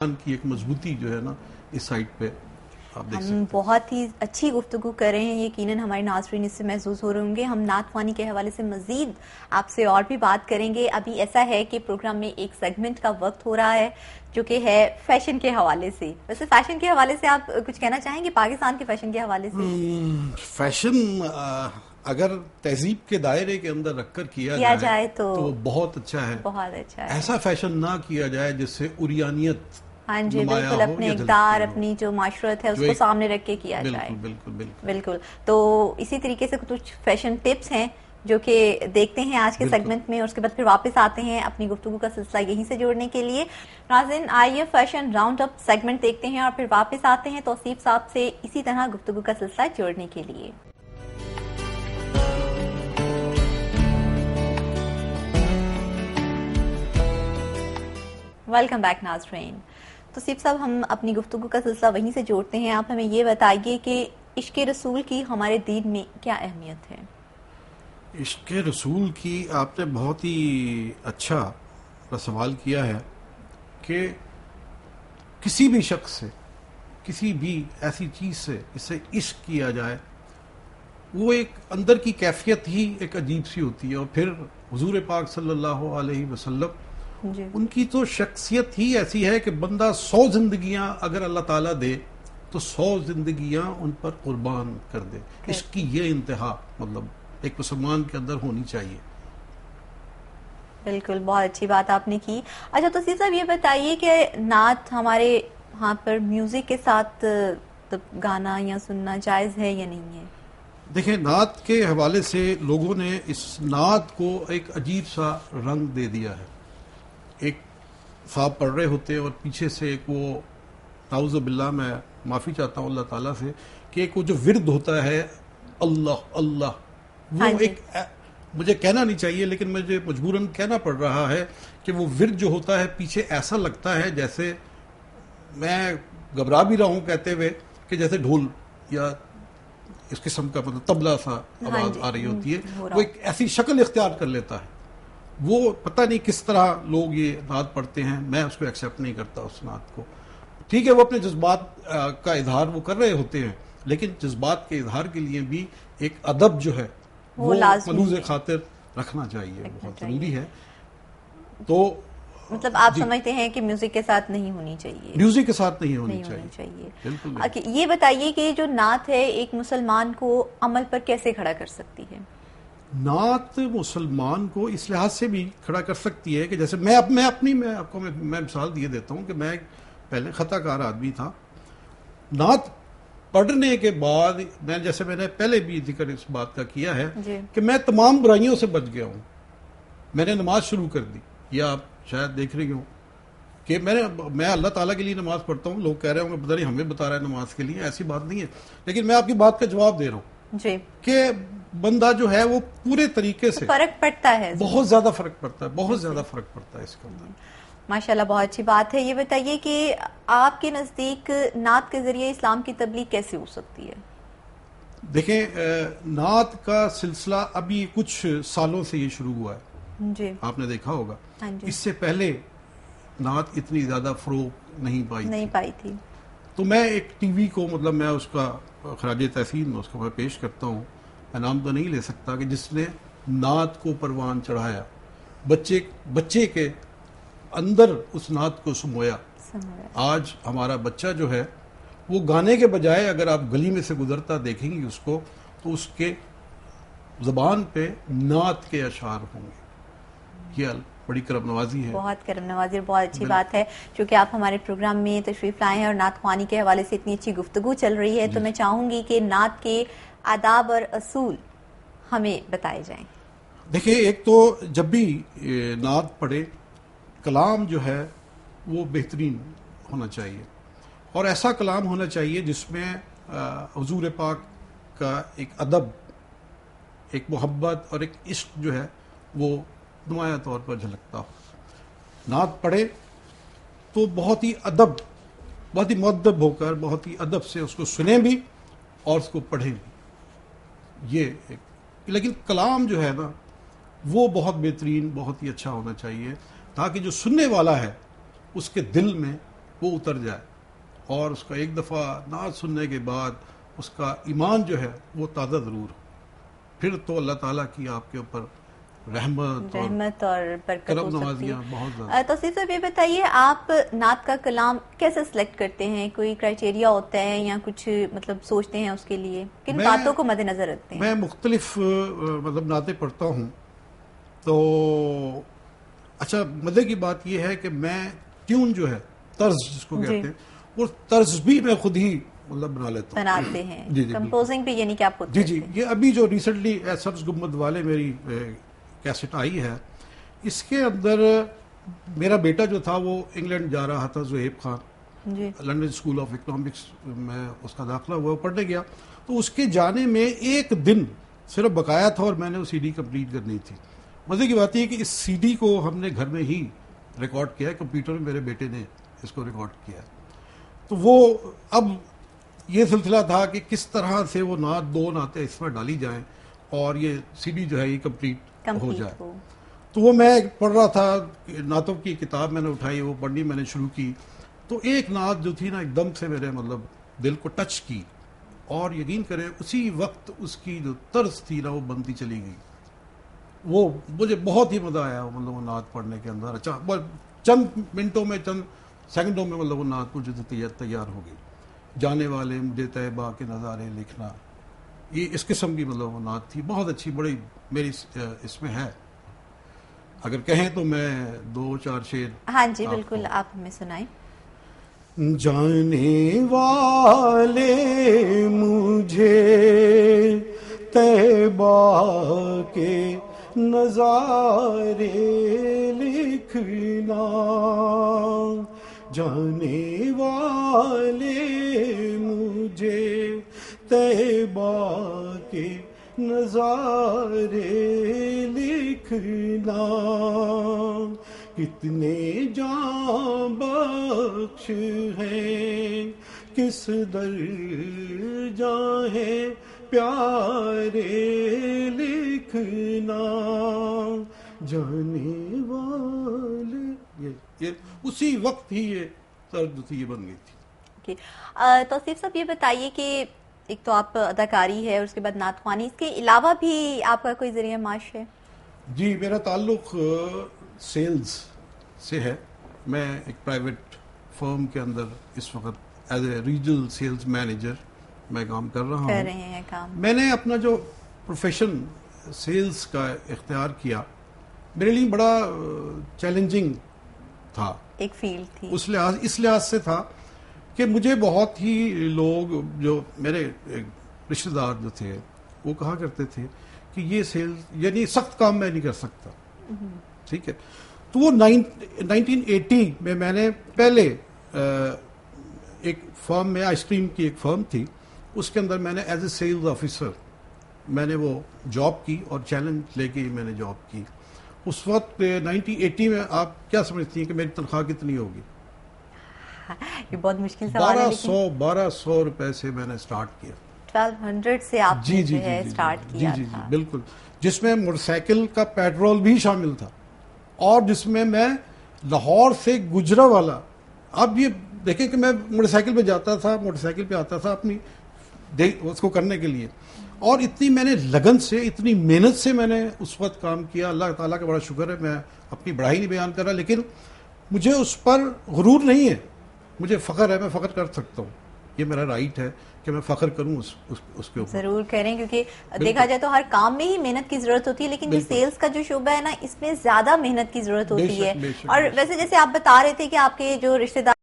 کی ایک مضبوطی جو ہے نا اس سائٹ پہ آپ دیکھ سکتے ہم ہیں. بہت ہی اچھی گفتگو کر رہے ہیں، یقیناً ہمارے ناظرین اس سے محظوظ ہو رہے ہوں گے. ہم نعت خوانی کے حوالے سے مزید آپ سے اور بھی بات کریں گے. ابھی ایسا ہے کہ پروگرام میں ایک سیگمنٹ کا وقت ہو رہا ہے جو کہ ہے فیشن کے حوالے سے. ویسے فیشن کے حوالے سے آپ کچھ کہنا چاہیں گے پاکستان کے فیشن کے حوالے سے؟ فیشن اگر تہذیب کے دائرے کے اندر رکھ کر کیا جائے تو بہت اچھا ہے. بہت اچھا ہے. ایسا فیشن نہ کیا جائے جس سے عریانیت ہاں جی بالکل، اپنے اقدار اپنی جو معاشرت ہے اس کو سامنے رکھ کے کیا جائے. بالکل. تو اسی طریقے سے کچھ فیشن ٹپس ہیں جو کہ دیکھتے ہیں آج کے سیگمنٹ میں، اور اس کے بعد پھر واپس آتے ہیں اپنی گفتگو کا سلسلہ یہیں سے جوڑنے کے لیے. ناظرین آئیے فیشن راؤنڈ اپ سیگمنٹ دیکھتے ہیں اور پھر واپس آتے ہیں توصیف صاحب سے اسی طرح گفتگو کا سلسلہ جوڑنے کے لیے. ویلکم بیک ناظرین. توصیف صاحب، ہم اپنی گفتگو کا سلسلہ وہیں سے جوڑتے ہیں. آپ ہمیں یہ بتائیے کہ عشق رسول کی ہمارے دین میں کیا اہمیت ہے؟ عشق رسول کی آپ نے بہت ہی اچھا سوال کیا ہے کہ کسی بھی شخص سے، کسی بھی ایسی چیز سے اس سے عشق کیا جائے، وہ ایک اندر کی کیفیت ہی ایک عجیب سی ہوتی ہے. اور پھر حضور پاک صلی اللہ علیہ وسلم جی. ان کی تو شخصیت ہی ایسی ہے کہ بندہ 100 زندگیاں اگر اللہ تعالیٰ دے تو 100 زندگیاں ان پر قربان کر دے. عشق کی یہ انتہا مطلب ایک مسلمان کے اندر ہونی چاہیے. بالکل، بہت اچھی بات آپ نے کی. اچھا توصیف صاحب یہ بتائیے کہ نعت ہمارے ہاں پر میوزک کے ساتھ گانا یا سننا جائز ہے یا نہیں ہے؟ دیکھیں، نعت کے حوالے سے لوگوں نے اس نعت کو ایک عجیب سا رنگ دے دیا ہے. ایک صاحب پڑھ رہے ہوتے ہیں اور پیچھے سے ایک وہ نعوذ باللہ، میں معافی چاہتا ہوں اللہ تعالیٰ سے، کہ ایک وہ جو ورد ہوتا ہے اللہ اللہ، وہ ایک مجھے کہنا نہیں چاہیے لیکن مجھے مجبوراً کہنا پڑ رہا ہے کہ وہ ورد جو ہوتا ہے پیچھے ایسا لگتا ہے جیسے میں گھبرا بھی رہا ہوں کہتے ہوئے کہ جیسے ڈھول یا اس قسم کا مطلب طبلہ سا آواز آ رہی ہوتی ہے. وہ ایک ایسی شکل اختیار کر لیتا ہے. وہ پتہ نہیں کس طرح لوگ یہ نعت پڑھتے ہیں، میں اس کو ایکسیپٹ نہیں کرتا اس نعت کو. ٹھیک ہے، وہ اپنے جذبات کا اظہار وہ کر رہے ہوتے ہیں، لیکن جذبات کے اظہار کے لیے بھی ایک ادب جو ہے وہ ملوز خاطر رکھنا چاہیے، بہت ضروری ہے. تو مطلب آپ سمجھتے ہیں کہ میوزک کے ساتھ نہیں ہونی چاہیے؟ میوزک کے ساتھ نہیں ہونی چاہیے. بالکل. یہ بتائیے کہ جو نعت ہے ایک مسلمان کو عمل پر کیسے کھڑا کر سکتی ہے؟ نعت مسلمان کو اس لحاظ سے بھی کھڑا کر سکتی ہے کہ جیسے میں آپ کو میں مثال دیے دیتا ہوں کہ میں پہلے خطا کار آدمی تھا. نعت پڑھنے کے بعد میں نے پہلے بھی ذکر اس بات کا کیا ہے کہ میں تمام برائیوں سے بچ گیا ہوں. میں نے نماز شروع کر دی، یا آپ شاید دیکھ رہی ہوں کہ میں اللہ تعالیٰ کے لیے نماز پڑھتا ہوں. لوگ کہہ رہے ہوں کہ پتہ نہیں ہمیں بتا رہا ہے نماز کے لیے، ایسی بات نہیں ہے. لیکن میں آپ کی بات کا جواب دے رہا ہوں کہ بندہ جو ہے وہ پورے طریقے سے فرق پڑتا ہے، بہت زیادہ فرق پڑتا ہے، بہت زیادہ فرق پڑتا ہے اس کے اندر. ماشاءاللہ بہت اچھی بات ہے. یہ بتائیے کہ آپ کے نزدیک نعت کے ذریعے اسلام کی تبلیغ کیسے ہو سکتی ہے؟ دیکھیں، نعت کا سلسلہ ابھی کچھ سالوں سے یہ شروع ہوا ہے. جی، آپ نے دیکھا ہوگا اس سے پہلے نعت اتنی زیادہ فروغ نہیں پائی تھی. تو میں ایک ٹی وی کو مطلب میں اس کا خراج تحسین میں اس کو میں پیش کرتا ہوں. میں نام تو نہیں لے سکتا کہ جس نے نعت کو پروان چڑھایا، بچے کے اندر اس نعت کو سمویا. آج ہمارا بچہ جو ہے وہ گانے کے بجائے اگر آپ گلی میں سے گزرتا دیکھیں گے اس کو تو اس کے زبان پہ نعت کے اشعار ہوں گے. یہ بڑی کرم نوازی ہے، بہت کرم نوازی اور بہت اچھی بات ہے. چونکہ آپ ہمارے پروگرام میں تشریف لائے ہیں اور نعت خوانی کے حوالے سے اتنی اچھی گفتگو چل رہی ہے تو میں چاہوں گی کہ نعت کے آداب اور اصول ہمیں بتائے جائیں. دیکھیں، ایک تو جب بھی نعت پڑھے کلام جو ہے وہ بہترین ہونا چاہیے، اور ایسا کلام ہونا چاہیے جس میں حضور پاک کا ایک ادب، ایک محبت اور ایک عشق جو ہے وہ نمایاں طور پر جھلکتا ہو. نعت پڑھے تو بہت ہی مؤدب ہو کر بہت ہی ادب سے اس کو سنیں بھی اور اس کو پڑھیں بھی. یہ ایک، لیکن کلام جو ہے نا وہ بہت بہترین، بہت ہی اچھا ہونا چاہیے تاکہ جو سننے والا ہے اس کے دل میں وہ اتر جائے اور اس کا ایک دفعہ نعت سننے کے بعد اس کا ایمان جو ہے وہ تازہ ضرور ہو، پھر تو اللہ تعالیٰ کی آپ کے اوپر رحمت اور برکت کرم نوازیاں بہت زیادہ۔ توصیف صاحب یہ بتائیے، آپ نعت کا کلام کیسے سلیکٹ کرتے ہیں؟ کوئی کرائٹیریا ہوتا ہے یا کچھ مطلب سوچتے ہیں اس کے لیے؟ کن باتوں کو مد نظر رکھتے ہیں؟ میں مختلف مطلب نعتیں پڑھتا ہوں، تو اچھا مزے کی بات یہ ہے کہ میں ٹیون جو ہے، طرز جس کو کہتے ہیں، وہ طرز بھی میں خود ہی مطلب بنا لیتا ہوں، بناتے ہیں۔ جی جی کمپوزنگ بھی یعنی کہ آپ خود؟ جی یہ ابھی جو ریسنٹلی سبز گنبد والے میری کیسٹ آئی ہے، اس کے اندر میرا بیٹا جو تھا وہ انگلینڈ جا رہا تھا، Zohaib Khan, London school of economics میں اس کا داخلہ ہوا، پڑھنے گیا، تو اس کے جانے میں ایک دن صرف بقایا تھا اور میں نے وہ سی ڈی کمپلیٹ کرنی تھی۔ مزے کی بات یہ کہ اس سی ڈی کو ہم نے گھر میں ہی ریکارڈ کیا ہے، کمپیوٹر میں میرے بیٹے نے اس کو ریکارڈ کیا ہے۔ تو وہ اب یہ سلسلہ تھا کہ کس طرح سے وہ نعت، 2 نعتیں اس میں ڈالی جائیں اور یہ سی ڈی جو ہے یہ کمپلیٹ ہو جائے۔ تو وہ میں پڑھ رہا تھا، نعتوں کی کتاب میں نے اٹھائی، وہ پڑھنی میں نے شروع کی، تو ایک نعت جو تھی نا ایک دم سے میرے مطلب دل کو ٹچ کی، اور یقین کریں اسی وقت اس کی جو طرز تھی نا وہ بنتی چلی گئی۔ وہ مجھے بہت ہی مزہ آیا مطلب وہ نعت پڑھنے کے اندر۔ اچھا چند منٹوں میں، چند سیکنڈوں میں مطلب وہ نعت مجھے تیار ہو گئی۔ جانے والے مجھے طیبہ کے نظارے لکھنا، یہ اس قسم کی مطلب وہ نعت تھی، بہت اچھی، بڑی میری اس میں ہے۔ اگر کہیں تو میں 2-4 شعر۔ ہاں جی بالکل، آپ ہمیں سنائیں۔ جانے والے مجھے طیبہ کے نظارے لکھنا، جانے والے مجھے طیبہ کے نظارے لکھنا، کتنے جاں بخش ہیں، کس درجہ ہیں پیارے لکھنا، جانے والے۔ یہ اسی وقت ہی یہ طرز تھی، یہ بن گئی تھی۔ توصیف صاحب یہ بتائیے کہ ایک تو آپ اداکاری ہے اور اس کے بعد نعت خوانی، اس کے علاوہ بھی آپ کا کوئی ذریعہ معاش ہے؟ جی میرا تعلق سیلز سے ہے، میں ایک پرائیویٹ فرم کے اندر اس وقت as a regional sales manager میں کام کر رہا ہوں۔ کر رہے ہیں کام۔ میں نے اپنا جو پروفیشن سیلز کا اختیار کیا، میرے لیے بڑا چیلنجنگ تھا، ایک فیلڈ تھی، اس لحاظ سے تھا کہ مجھے بہت ہی لوگ، جو میرے رشتہ دار جو تھے، وہ کہا کرتے تھے کہ یہ سیلز یعنی سخت کام میں نہیں کر سکتا، ٹھیک ہے۔ تو وہ 1980 میں نے پہلے ایک فرم میں، آئس کریم کی ایک فرم تھی، اس کے اندر میں نے ایز اے سیلز آفیسر میں نے وہ جاب کی، اور چیلنج لے کے میں نے جاب کی۔ اس وقت 1980 میں آپ کیا سمجھتی ہیں کہ میری تنخواہ کتنی ہوگی؟ یہ بہت مشکل سوال ہے، 1200 روپے سے میں نے سٹارٹ کیا۔ 1200 سے آپ نے جو ہے سٹارٹ کیا تھا؟ جی بالکل، جس میں موٹر سائیکل کا پیٹرول بھی شامل تھا، اور جس میں لاہور سے گجرانوالہ، اب یہ دیکھیں کہ میں موٹر سائیکل پہ جاتا تھا، موٹر سائیکل پہ آتا تھا اپنی اس کو کرنے کے لیے، اور اتنی میں نے لگن سے، اتنی محنت سے میں نے اس وقت کام کیا۔ اللہ تعالیٰ کا بڑا شکر ہے، میں اپنی بڑائی نہیں بیان کر رہا، لیکن مجھے اس پر غرور نہیں ہے، مجھے فخر ہے، میں فخر کر سکتا ہوں، یہ میرا رائٹ ہے کہ میں فخر کروں اس کے اوپر۔ ضرور کریں، کیونکہ دیکھا جائے تو ہر کام میں ہی محنت کی ضرورت ہوتی ہے، لیکن جو سیلز کا جو شعبہ ہے نا، اس میں زیادہ محنت کی ضرورت ہوتی ہے۔ اور ویسے جیسے آپ بتا رہے تھے کہ آپ کے جو رشتہ دار